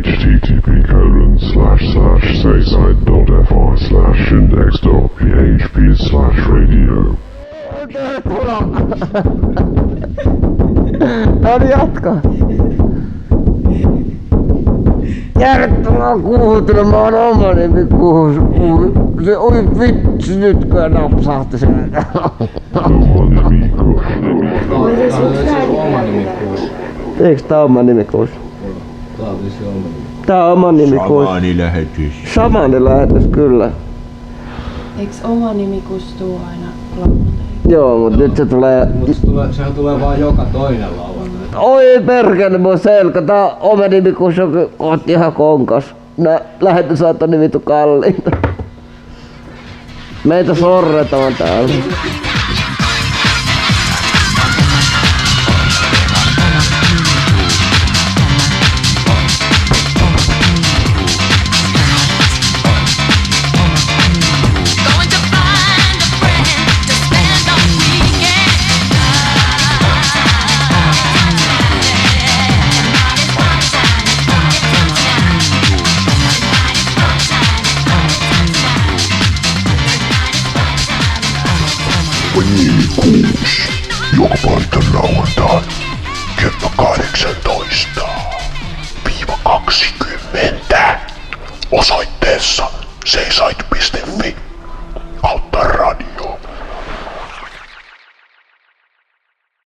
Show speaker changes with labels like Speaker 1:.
Speaker 1: http://sayside.fi/index.php/radio.
Speaker 2: No niin, jatka. Tervetuloa kuuntelemaan oma nimi se oi vitsi nyt kun napsahti sieltä. Eiks tää oma nimikuus? Tää on oma nimikuus. Samani lähetys kyllä.
Speaker 3: Eiks oma nimikuus tuu aina lauantai?
Speaker 2: Joo, mut nyt se tulee...
Speaker 4: Sehän tulee vaan joka toinen lauantai.
Speaker 2: Oi perkele mun selkä, tää oma nimikuus on kohti ihan konkas. Nää lähetysajat on niin vittu kalliita. Meitä sorretaan täällä.
Speaker 1: Joka paikan lauantai kello 18-20 osoitteessa seisait.fi kautta radio.